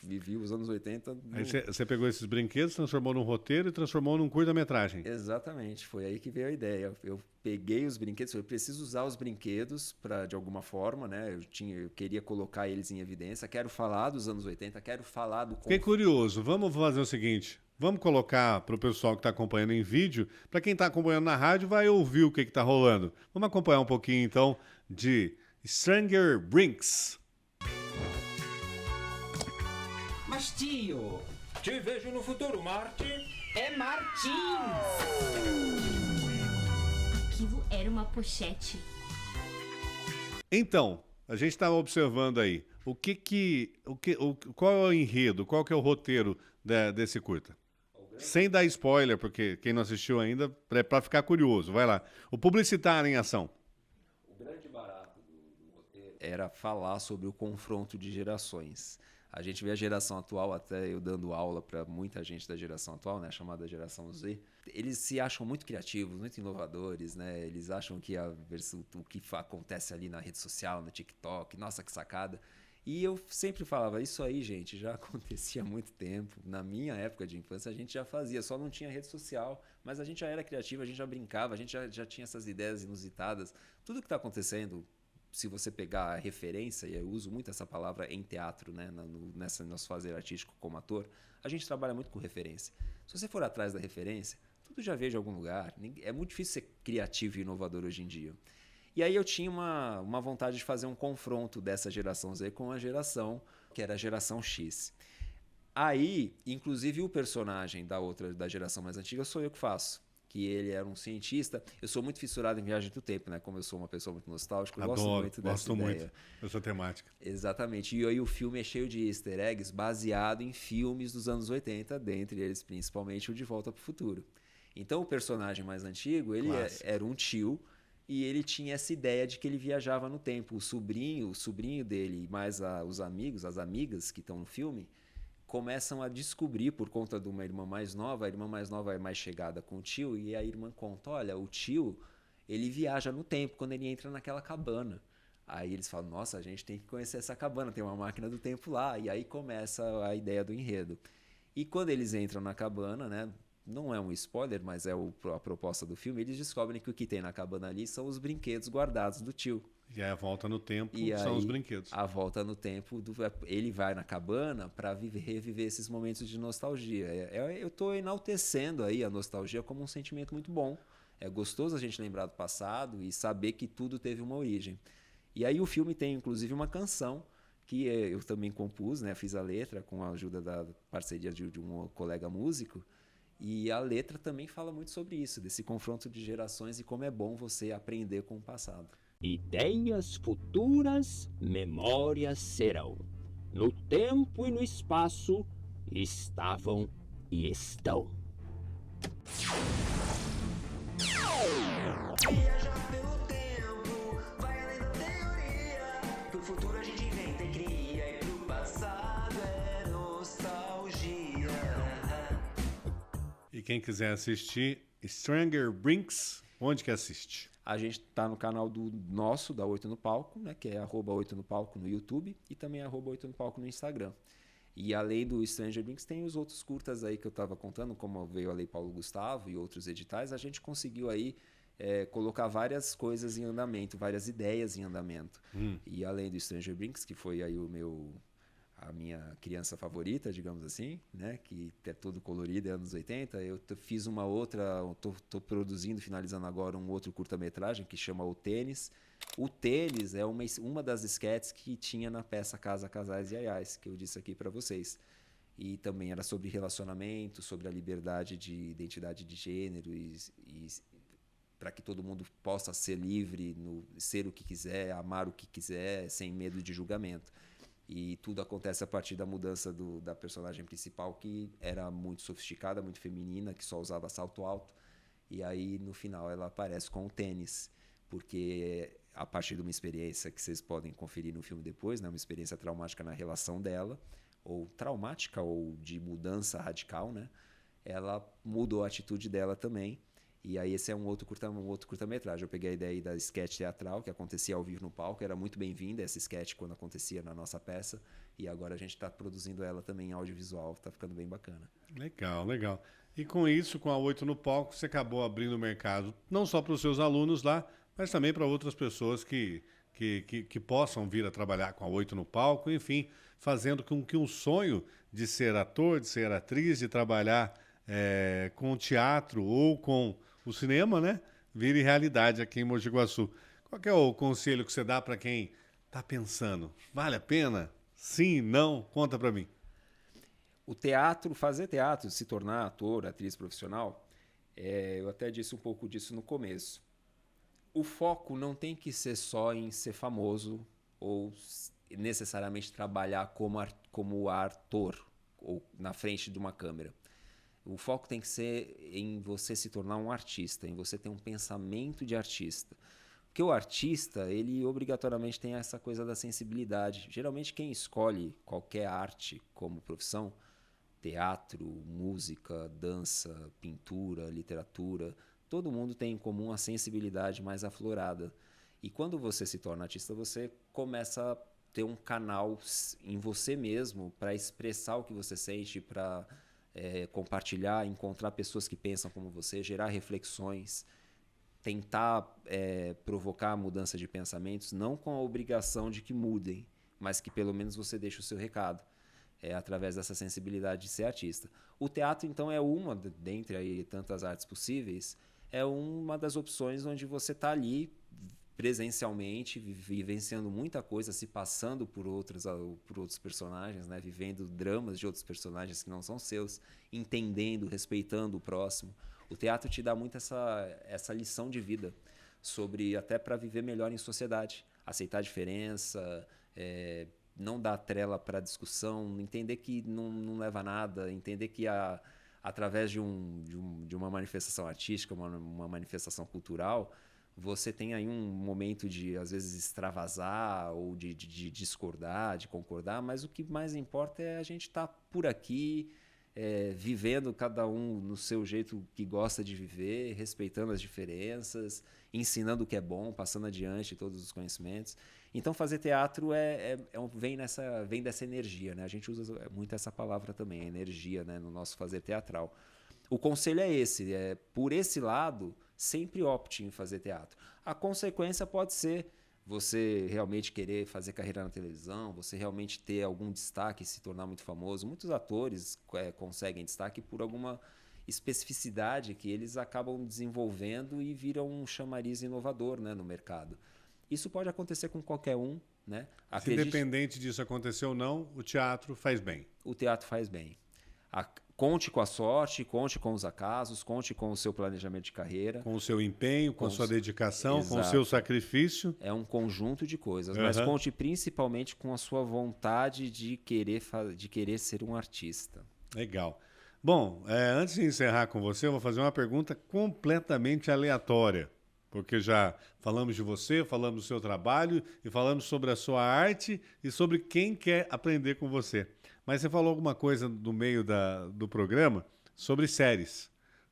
vivi os anos 80. Aí você pegou esses brinquedos, transformou num roteiro e transformou num curta-metragem. Exatamente, foi aí que veio a ideia. Eu peguei os brinquedos, eu preciso usar os brinquedos de alguma forma, né? Eu queria colocar eles em evidência, quero falar dos anos 80, quero falar do... Fiquei curioso, vamos fazer o seguinte, vamos colocar para o pessoal que está acompanhando em vídeo, para quem está acompanhando na rádio vai ouvir o que está rolando. Vamos acompanhar um pouquinho então de Stranger Brinks. Mas tio, Te vejo no futuro, Marty. é Martins! Aquilo era uma pochete. Então, a gente estava observando aí, qual é o enredo, qual que é o roteiro desse curta? Sem dar spoiler, porque quem não assistiu ainda, é para ficar curioso, vai lá. O publicitário em ação. O grande barato do roteiro era falar sobre o confronto de gerações. A gente vê a geração atual, até eu dando aula para muita gente da geração atual, né, chamada geração Z, eles se acham muito criativos, muito inovadores, né? Eles acham que o que acontece ali na rede social, no TikTok, nossa, que sacada. E eu sempre falava, isso aí, gente, já acontecia há muito tempo. Na minha época de infância, a gente já fazia, só não tinha rede social, mas a gente já era criativo, a gente já brincava, a gente já tinha essas ideias inusitadas. Tudo que está acontecendo, se você pegar a referência, e eu uso muito essa palavra em teatro, né, nessa nosso fazer artístico como ator, a gente trabalha muito com referência. Se você for atrás da referência, tudo já veio de algum lugar. É muito difícil ser criativo e inovador hoje em dia. E aí eu tinha uma vontade de fazer um confronto dessa geração Z com a geração que era a geração X. Aí, inclusive o personagem da geração mais antiga sou eu que faço. Que ele era um cientista. Eu sou muito fissurado em viagem do tempo, né? Como eu sou uma pessoa muito nostálgica, eu gosto muito dessa ideia. Dessa temática. Exatamente. E aí o filme é cheio de easter eggs baseado em filmes dos anos 80, dentre eles principalmente o De Volta para o Futuro. Então o personagem mais antigo, ele era um tio e ele tinha essa ideia de que ele viajava no tempo. O sobrinho dele, mais os amigos, as amigas que estão no filme, começam a descobrir, por conta de uma irmã mais nova, a irmã mais nova é mais chegada com o tio, e a irmã conta, olha, o tio, ele viaja no tempo quando ele entra naquela cabana. Aí eles falam, nossa, a gente tem que conhecer essa cabana, tem uma máquina do tempo lá, e aí começa a ideia do enredo. E quando eles entram na cabana, né, não é um spoiler, mas é a proposta do filme, eles descobrem que o que tem na cabana ali são os brinquedos guardados do tio. E aí a volta no tempo e são aí, os brinquedos. A volta no tempo, ele vai na cabana para reviver esses momentos de nostalgia. Eu estou enaltecendo aí a nostalgia como um sentimento muito bom. É gostoso a gente lembrar do passado e saber que tudo teve uma origem. E aí o filme tem inclusive uma canção que eu também compus, né? Fiz a letra com a ajuda da parceria de um colega músico. E a letra também fala muito sobre isso, desse confronto de gerações e como é bom você aprender com o passado. Ideias futuras, memórias serão. No tempo e no espaço, estavam e estão. Viajar pelo tempo, vai além da teoria. Pro futuro a gente inventa e cria, e pro passado é nostalgia. E quem quiser assistir Stranger Brinks, onde que assiste? A gente está no canal da 8 no Palco, né, que é @8 no Palco no YouTube e também @8 no Palco no Instagram. E além do Stranger Brinks, tem os outros curtas aí que eu estava contando, como veio a Lei Paulo Gustavo e outros editais, a gente conseguiu aí colocar várias coisas em andamento, várias ideias em andamento. E além do Stranger Brinks, que foi aí a minha criança favorita, digamos assim, né, que é todo colorido, é anos 80, eu fiz uma outra, tô produzindo, finalizando agora um outro curta-metragem que chama O Tênis. O Tênis é uma das esquetes que tinha na peça Casa, Casais e Aiais, que eu disse aqui para vocês. E também era sobre relacionamento, sobre a liberdade de identidade de gênero e para que todo mundo possa ser livre, ser o que quiser, amar o que quiser, sem medo de julgamento. E tudo acontece a partir da mudança da personagem principal, que era muito sofisticada, muito feminina, que só usava salto alto. E aí, no final, ela aparece com o tênis. Porque a partir de uma experiência que vocês podem conferir no filme depois, né, uma experiência traumática na relação dela, ou traumática ou de mudança radical, né, ela mudou a atitude dela também. E aí esse é um outro curta-metragem. Eu peguei a ideia aí da sketch teatral, que acontecia ao vivo no palco. Era muito bem-vinda essa sketch quando acontecia na nossa peça. E agora a gente está produzindo ela também em audiovisual. Está ficando bem bacana. Legal, legal. E com isso, com a 8 no Palco, você acabou abrindo o mercado, não só para os seus alunos lá, mas também para outras pessoas que possam vir a trabalhar com a 8 no Palco. Enfim, fazendo com que um sonho de ser ator, de ser atriz, de trabalhar com o teatro ou com o cinema, né, vire realidade aqui em Mogi Guaçu. Qual que é o conselho que você dá para quem está pensando? Vale a pena? Sim, não? Conta para mim. O teatro, fazer teatro, se tornar ator, atriz profissional, eu até disse um pouco disso no começo. O foco não tem que ser só em ser famoso ou necessariamente trabalhar como ator ou na frente de uma câmera. O foco tem que ser em você se tornar um artista, em você ter um pensamento de artista. Porque o artista, ele obrigatoriamente tem essa coisa da sensibilidade. Geralmente quem escolhe qualquer arte como profissão, teatro, música, dança, pintura, literatura, todo mundo tem em comum a sensibilidade mais aflorada. E quando você se torna artista, você começa a ter um canal em você mesmo para expressar o que você sente, para compartilhar, encontrar pessoas que pensam como você, gerar reflexões, tentar provocar a mudança de pensamentos, não com a obrigação de que mudem, mas que pelo menos você deixe o seu recado, através dessa sensibilidade de ser artista. O teatro, então, é uma, dentre aí tantas artes possíveis, é uma das opções onde você está ali presencialmente, vivenciando muita coisa, se passando por outros personagens, né? Vivendo dramas de outros personagens que não são seus, entendendo, respeitando o próximo. O teatro te dá muito essa lição de vida, sobre até para viver melhor em sociedade, aceitar a diferença, não dar trela para a discussão, entender que não leva a nada, entender que através de uma manifestação artística, uma manifestação cultural, você tem aí um momento de, às vezes, extravasar ou de discordar, de concordar, mas o que mais importa é a gente estar por aqui, vivendo cada um no seu jeito que gosta de viver, respeitando as diferenças, ensinando o que é bom, passando adiante todos os conhecimentos. Então, fazer teatro vem dessa energia, né? A gente usa muito essa palavra também, energia, né? No nosso fazer teatral. O conselho é esse, por esse lado, sempre opte em fazer teatro. A consequência pode ser você realmente querer fazer carreira na televisão, você realmente ter algum destaque, se tornar muito famoso. Muitos atores conseguem destaque por alguma especificidade que eles acabam desenvolvendo e viram um chamariz inovador, né, no mercado. Isso pode acontecer com qualquer um, né? Independente disso acontecer ou não, o teatro faz bem. O teatro faz bem. Conte com a sorte, conte com os acasos, conte com o seu planejamento de carreira. Com o seu empenho, com a sua dedicação, Exato. com o seu sacrifício. É um conjunto de coisas, mas conte principalmente com a sua vontade de querer ser um artista. Legal. Bom, antes de encerrar com você, eu vou fazer uma pergunta completamente aleatória, porque já falamos de você, falamos do seu trabalho e falamos sobre a sua arte e sobre quem quer aprender com você. Mas você falou alguma coisa no meio do programa sobre séries.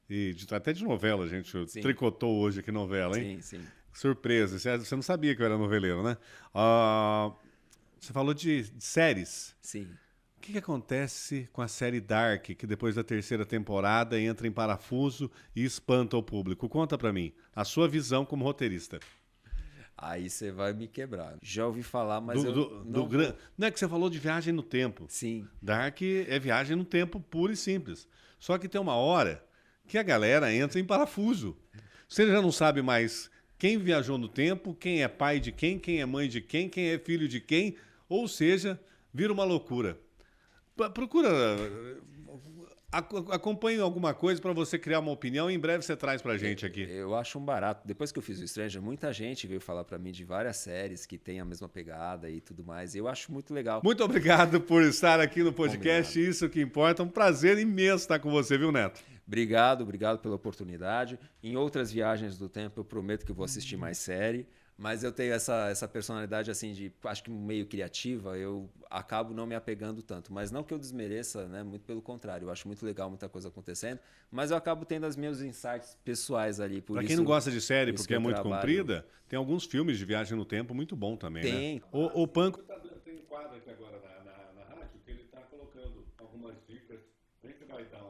E até de novela, a gente Sim. tricotou hoje aqui novela, hein? Sim, sim. Surpresa. Você não sabia que eu era noveleiro, né? Você falou de séries. Sim. O que acontece com a série Dark, que depois da 3ª temporada entra em parafuso e espanta o público? Conta pra mim, a sua visão como roteirista. Aí você vai me quebrar. Já ouvi falar, mas Não é que você falou de viagem no tempo. Sim. Dark é viagem no tempo puro e simples. Só que tem uma hora que a galera entra em parafuso. Você já não sabe mais quem viajou no tempo, quem é pai de quem é mãe de quem é filho de quem. Ou seja, vira uma loucura. Procura... Acompanhe alguma coisa para você criar uma opinião e em breve você traz pra gente aqui. Eu acho um barato. Depois que eu fiz o Stranger, muita gente veio falar pra mim de várias séries que tem a mesma pegada e tudo mais. E eu acho muito legal. Muito obrigado por estar aqui no podcast. Combinado. Isso que importa. Um prazer imenso estar com você, viu, Neto? Obrigado pela oportunidade. Em outras viagens do tempo, eu prometo que eu vou assistir mais série. Mas eu tenho essa personalidade, assim, acho que meio criativa, eu acabo não me apegando tanto. Mas não que eu desmereça, né? Muito pelo contrário. Eu acho muito legal muita coisa acontecendo. Mas eu acabo tendo os meus insights pessoais ali. Pra quem não gosta de série porque é muito trabalho. Comprida, tem alguns filmes de viagem no tempo muito bom também, Tem. Né? O Panco tem um quadro aqui agora na rádio que ele está colocando algumas dicas. A gente vai dar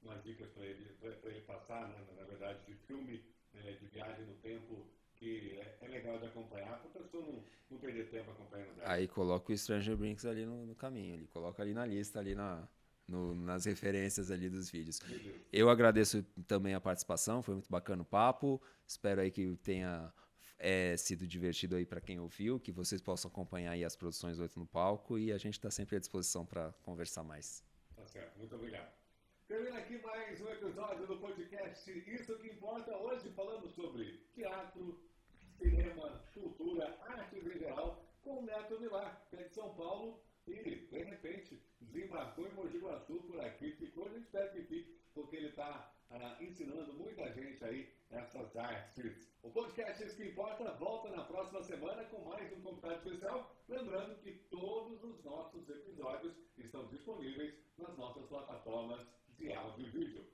umas dicas para ele passar, né? Na verdade, de filme de viagem no tempo que é legal de acompanhar, para a pessoa não perder tempo acompanhando. Aí coloca o Stranger Things ali no caminho, ele coloca ali na lista, ali nas referências ali dos vídeos. Eu agradeço também a participação, foi muito bacana o papo, espero aí que tenha sido divertido aí para quem ouviu, que vocês possam acompanhar aí as produções do Oito no Palco e a gente está sempre à disposição para conversar mais. Tá certo, muito obrigado. Termina aqui mais um episódio do podcast Isso Que Importa, hoje falando sobre teatro, cinema, cultura, artes em geral, com o Neto Vilar, que é de São Paulo e, de repente, desembarcou em Mogi Guaçu por aqui, ficou, a gente espera que fique, porque ele está ensinando muita gente aí essas artes O podcast Isso Que Importa volta na próxima semana com mais um convidado especial. Lembrando que todos os nossos episódios estão disponíveis nas nossas plataformas de áudio e vídeo.